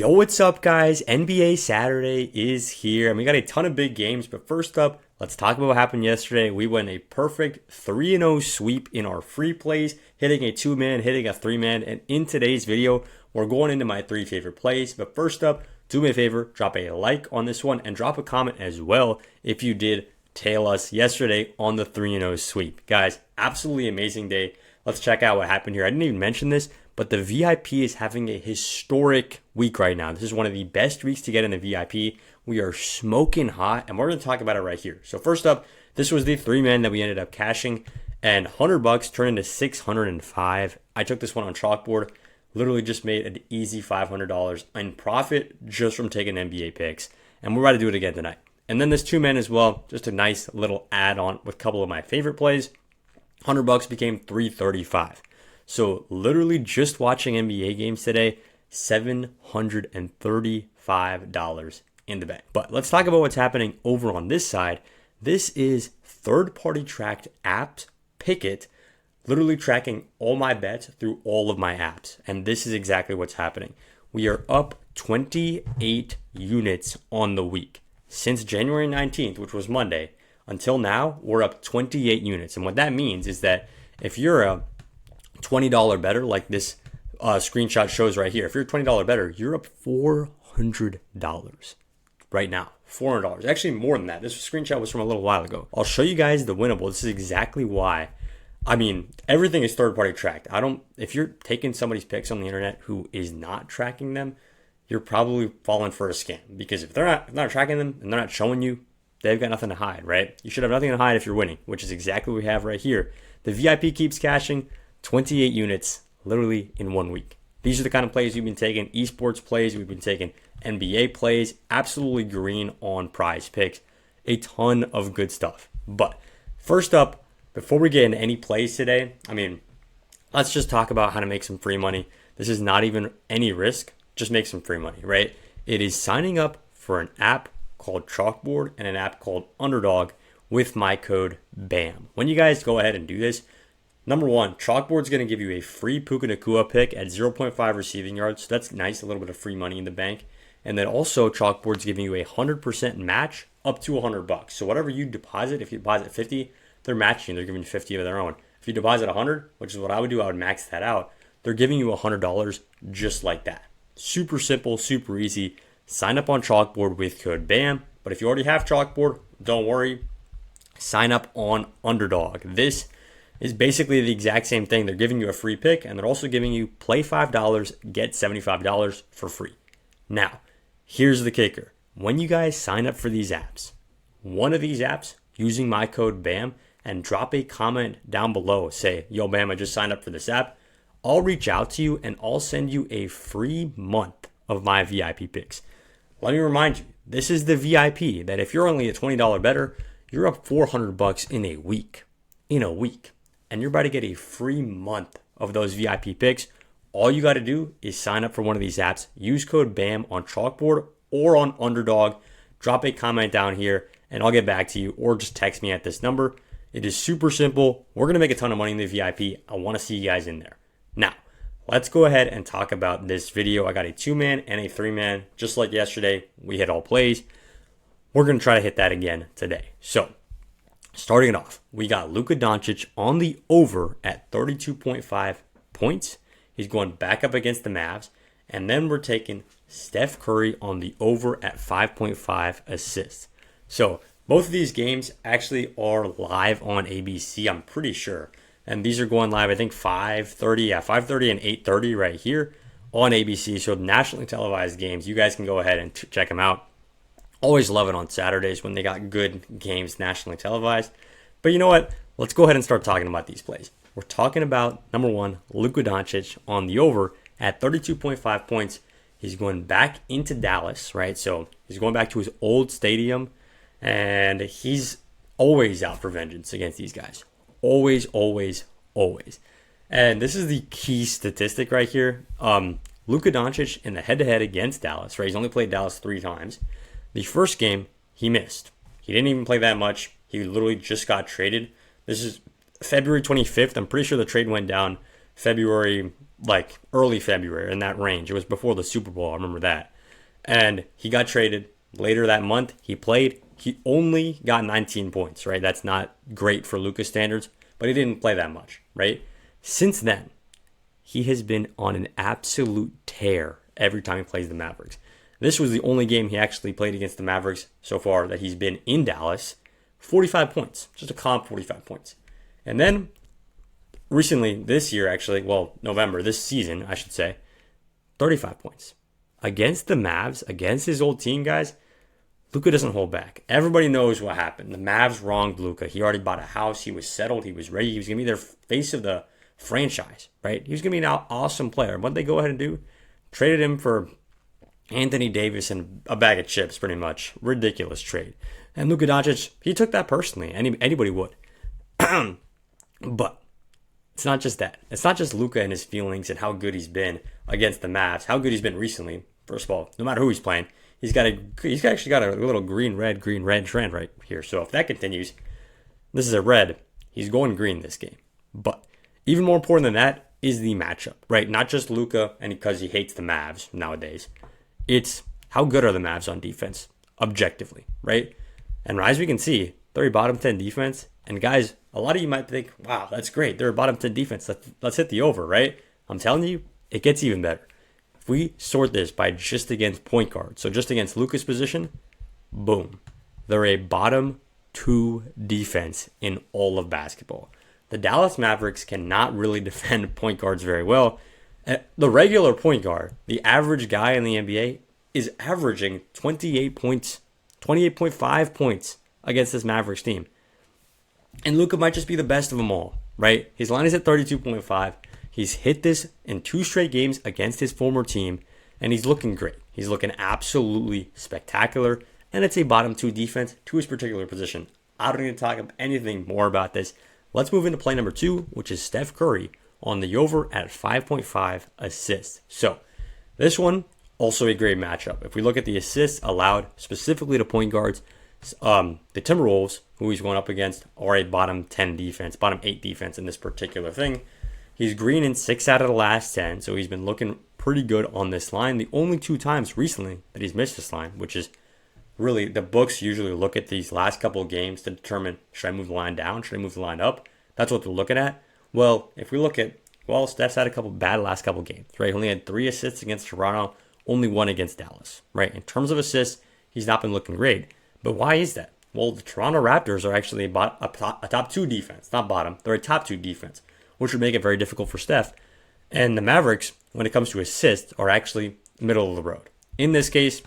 Yo, what's up, guys? NBA Saturday is here, and we got a ton of big games. But first up, let's talk about what happened yesterday. We went a perfect 3-0 sweep in our free plays, hitting a 2-man, hitting a 3-man. And in today's video, we're going into my 3 favorite plays. But first up, do me a favor, drop a like on this one and drop a comment as well if you did tail us yesterday on the 3-0 sweep. Guys, absolutely amazing day. Let's check out what happened here. I didn't even mention this, but the VIP is having a historic week right now. This is one of the best weeks to get in the VIP. We are smoking hot, and we're going to talk about it right here. So first up, this was the 3-man that we ended up cashing, and $100 turned into $605. I took this one on Chalkboard. Literally just made an easy $500 in profit just from taking NBA picks, and we're about to do it again tonight. And then this 2-man as well, just a nice little add-on with a couple of my favorite plays. $100 became $335. So literally just watching NBA games today, $735 in the bank. But let's talk about what's happening over on this side. This is third-party tracked apps, Pickett, literally tracking all my bets through all of my apps. And this is exactly what's happening. We are up 28 units on the week. Since January 19th, which was Monday, until now, we're up 28 units. And what that means is that if you're a $20 better, like this screenshot shows right here, if you're $20 better, you're up $400 right now. $400. Actually, more than that. This screenshot was from a little while ago. I'll show you guys the winnable. This is exactly why. I mean, everything is third-party tracked. If you're taking somebody's picks on the internet who is not tracking them, you're probably falling for a scam. Because if they're not tracking them and they're not showing you, they've got nothing to hide, right? You should have nothing to hide if you're winning, which is exactly what we have right here. The VIP keeps cashing 28 units literally in 1 week. These are the kind of plays we've been taking, esports plays, we've been taking NBA plays, absolutely green on Prizepicks. A ton of good stuff. But first up, before we get into any plays today, let's just talk about how to make some free money. This is not even any risk, just make some free money, right? It is signing up for an app called Chalkboard and an app called Underdog with my code BAM. When you guys go ahead and do this, number one, Chalkboard's going to give you a free Puka Nacua pick at 0.5 receiving yards. So that's nice, a little bit of free money in the bank. And then also Chalkboard's giving you a 100% match up to $100. So whatever you deposit, if you deposit 50, they're matching. They're giving you 50 of their own. If you deposit 100, which is what I would do, I would max that out. They're giving you $100 just like that. Super simple, super easy. Sign up on Chalkboard with code BAM. But if you already have Chalkboard, don't worry. Sign up on Underdog. This is basically the exact same thing. They're giving you a free pick, and they're also giving you play $5, get $75 for free. Now, here's the kicker. When you guys sign up for these apps, one of these apps, using my code BAM, and drop a comment down below, say, yo, BAM, I just signed up for this app, I'll reach out to you, and I'll send you a free month of my VIP picks. Let me remind you, this is the VIP, that if you're only a $20 better, you're up $400 in a week. And you're about to get a free month of those VIP picks. All you got to do is sign up for one of these apps. Use code BAM on Chalkboard or on Underdog. Drop a comment down here, and I'll get back to you, or just text me at this number. It is super simple. We're going to make a ton of money in the VIP. I want to see you guys in there. Now, let's go ahead and talk about this video. I got a 2-man and a 3-man. Just like yesterday, we hit all plays. We're going to try to hit that again today. So, starting it off, we got Luka Doncic on the over at 32.5 points. He's going back up against the Mavs. And then we're taking Steph Curry on the over at 5.5 assists. So both of these games actually are live on ABC, I'm pretty sure. And these are going live, I think 5:30, 5:30 and 8:30 right here on ABC. So nationally televised games. You guys can go ahead and check them out. Always love it on Saturdays when they got good games nationally televised. But you know what? Let's go ahead and start talking about these plays. We're talking about, number one, Luka Doncic on the over at 32.5 points. He's going back into Dallas, right? So he's going back to his old stadium, and he's always out for vengeance against these guys. Always, always, always. And this is the key statistic right here. Luka Doncic in the head-to-head against Dallas, right? He's only played Dallas 3 times. The first game, he missed. He didn't even play that much. He literally just got traded. This is February 25th. I'm pretty sure the trade went down February like early February, in that range. It was before the Super Bowl. I remember that. And he got traded later that month. He played. He only got 19 points, right? That's not great for Luka's standards, but he didn't play that much, right? Since then, he has been on an absolute tear every time he plays the Mavericks. This was the only game he actually played against the Mavericks so far that he's been in Dallas. 45 points, just a calm 45 points. And then recently, this year actually, well, November, this season, I should say, 35 points. Against the Mavs, against his old team, guys, Luka doesn't hold back. Everybody knows what happened. The Mavs wronged Luka. He already bought a house. He was settled. He was ready. He was going to be their face of the franchise, right? He was going to be an awesome player. What did they go ahead and do? Traded him for Anthony Davis and a bag of chips, pretty much. Ridiculous trade. And Luka Doncic, he took that personally. Anybody would. But it's not just that. It's not just Luka and his feelings and how good he's been against the Mavs, how good he's been recently. First of all, no matter who he's playing, he's actually got a little green red trend right here. So if that continues, this is a red. He's going green this game. But even more important than that is the matchup, right? Not just Luka and because he hates the Mavs nowadays. It's how good are the Mavs on defense, objectively, right? And as we can see, they're a bottom 10 defense. And guys, a lot of you might think, wow, that's great. They're a bottom 10 defense. Let's hit the over, right? I'm telling you, it gets even better. If we sort this by just against point guard, so just against Luka's position, boom. They're a bottom 2 defense in all of basketball. The Dallas Mavericks cannot really defend point guards very well. The regular point guard, the average guy in the NBA, is averaging 28 points, 28.5 points against this Mavericks team. And Luka might just be the best of them all, right? His line is at 32.5. He's hit this in 2 straight games against his former team, and he's looking great. He's looking absolutely spectacular, and it's a bottom 2 defense to his particular position. I don't need to talk anything more about this. Let's move into play number 2, which is Steph Curry on the over at 5.5 assists. So this one, also a great matchup. If we look at the assists allowed specifically to point guards, the Timberwolves, who he's going up against, are a bottom 10 defense, bottom 8 defense in this particular thing. He's green in 6 out of the last 10, so he's been looking pretty good on this line. The only 2 times recently that he's missed this line, which is really, the books usually look at these last couple of games to determine, should I move the line down? Should I move the line up? That's what they're looking at. Well, if we look at, Steph's had a couple bad last couple games, right? He only had 3 assists against Toronto, only 1 against Dallas, right? In terms of assists, he's not been looking great. But why is that? Well, the Toronto Raptors are actually a top 2 defense, not bottom. They're a top 2 defense, which would make it very difficult for Steph. And the Mavericks, when it comes to assists, are actually middle of the road. In this case,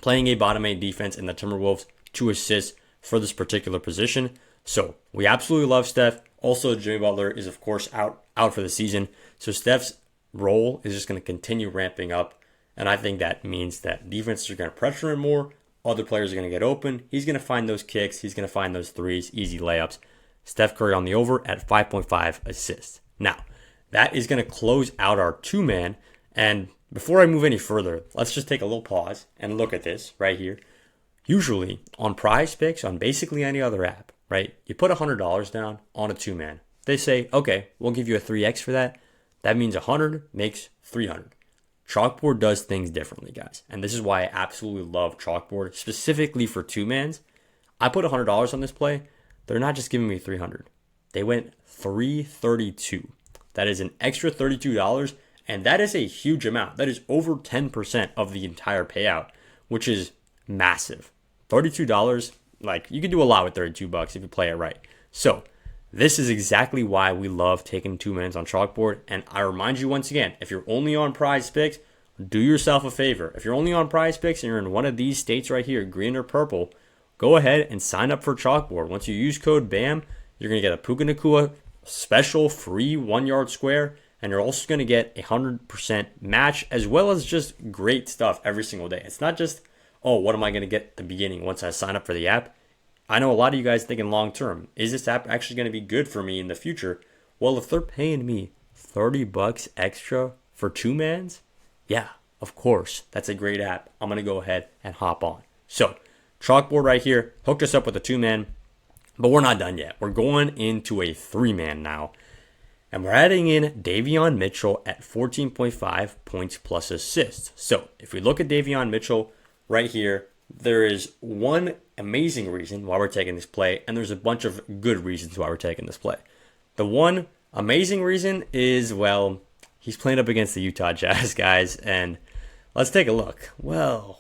playing a bottom 8 defense in the Timberwolves, 2 assists for this particular position. So we absolutely love Steph. Also, Jimmy Butler is, of course, out for the season. So Steph's role is just going to continue ramping up. And I think that means that defenses are going to pressure him more. Other players are going to get open. He's going to find those kicks. He's going to find those threes, easy layups. Steph Curry on the over at 5.5 assists. Now, that is going to close out our 2-man. And before I move any further, let's just take a little pause and look at this right here. Usually on Prizepicks, on basically any other app, right? You put $100 down on a 2-man. They say, okay, we'll give you a 3x for that. That means 100 makes 300. Chalkboard does things differently, guys. And this is why I absolutely love Chalkboard, specifically for 2-mans. I put $100 on this play. They're not just giving me 300. They went 332. That is an extra $32, and that is a huge amount. That is over 10% of the entire payout, which is massive. $32, like, you can do a lot with $32 if you play it right. So this is exactly why we love taking 2-mans on Chalkboard. And I remind you once again, if you're only on Prizepicks, do yourself a favor. If you're only on Prizepicks and you're in one of these states right here, green or purple, go ahead and sign up for Chalkboard. Once you use code BAM, you're going to get a Puka Nacua special free 1-yard square. And you're also going to get a 100% match, as well as just great stuff every single day. It's not just, oh, what am I going to get at the beginning once I sign up for the app? I know a lot of you guys thinking long term, is this app actually going to be good for me in the future? Well, if they're paying me $30 extra for 2-mans, yeah, of course, that's a great app. I'm going to go ahead and hop on. So, Chalkboard right here hooked us up with a 2-man, but we're not done yet. We're going into a 3-man now. And we're adding in Davion Mitchell at 14.5 points plus assists. So if we look at Davion Mitchell right here, there is one amazing reason why we're taking this play, and there's a bunch of good reasons why we're taking this play. The one amazing reason is, well, he's playing up against the Utah Jazz, guys, and let's take a look. Well.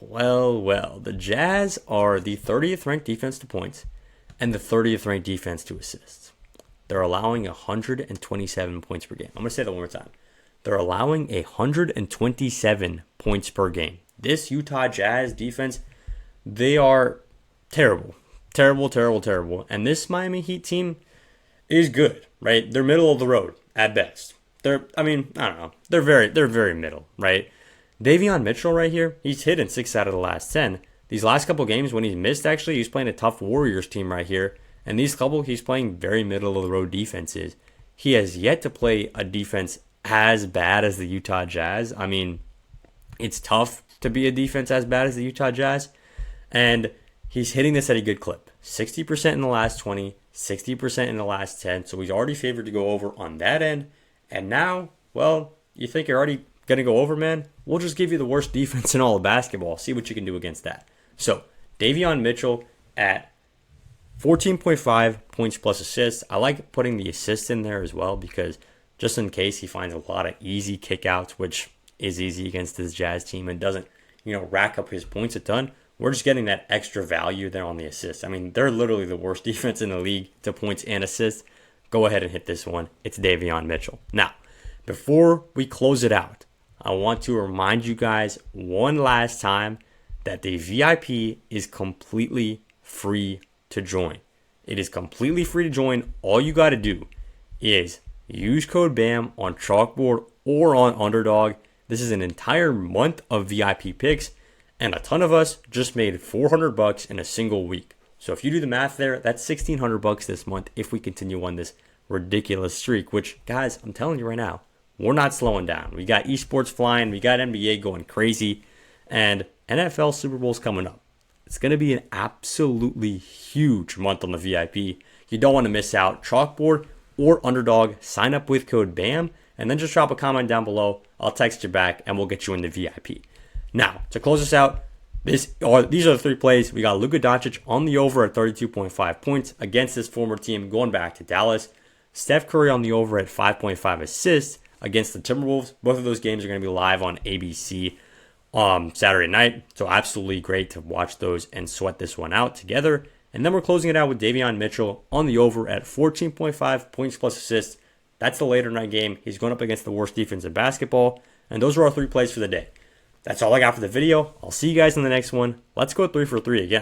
The Jazz are the 30th ranked defense to points and the 30th ranked defense to assists. They're allowing 127 points per game. I'm going to say that one more time. They're allowing 127 points per game. This Utah Jazz defense, they are terrible. Terrible. And this Miami Heat team is good, right? They're middle of the road at best. I don't know. They're very middle, right? Davion Mitchell right here, he's hit in 6 out of the last 10. These last couple games when he's missed, actually, he's playing a tough Warriors team right here. And these couple, he's playing very middle of the road defenses. He has yet to play a defense as bad as the Utah Jazz. I mean, it's tough to be a defense as bad as the Utah Jazz. And he's hitting this at a good clip. 60% in the last 20, 60% in the last 10. So he's already favored to go over on that end. And now, well, you think you're already going to go over, man? We'll just give you the worst defense in all of basketball. See what you can do against that. So, Davion Mitchell at 14.5 points plus assists. I like putting the assists in there as well because just in case he finds a lot of easy kickouts, which is easy against this Jazz team and doesn't, rack up his points a ton, we're just getting that extra value there on the assists. I mean, they're literally the worst defense in the league to points and assists. Go ahead and hit this one. It's Davion Mitchell. Now, before we close it out, I want to remind you guys one last time that the VIP is completely free to join. It is completely free to join. All you got to do is use code BAM on Chalkboard or on Underdog. This is an entire month of VIP picks, and a ton of us just made $400 in a single week. So if you do the math there, that's $1,600 this month if we continue on this ridiculous streak, which, guys, I'm telling you right now, we're not slowing down. We got esports flying, we got NBA going crazy, and NFL Super Bowl's coming up. It's going to be an absolutely huge month on the VIP. You don't want to miss out. Chalkboard or Underdog, sign up with code BAM, and then just drop a comment down below. I'll text you back, and we'll get you in the VIP. Now, to close us out, these are the 3 plays. We got Luka Doncic on the over at 32.5 points against this former team going back to Dallas. Steph Curry on the over at 5.5 assists against the Timberwolves. Both of those games are going to be live on ABC Saturday night. So absolutely great to watch those and sweat this one out together. And then we're closing it out with Davion Mitchell on the over at 14.5 points plus assists. That's the later night game. He's going up against the worst defense in basketball. And those are our 3 plays for the day. That's all I got for the video. I'll see you guys in the next one. Let's go 3 for 3 again.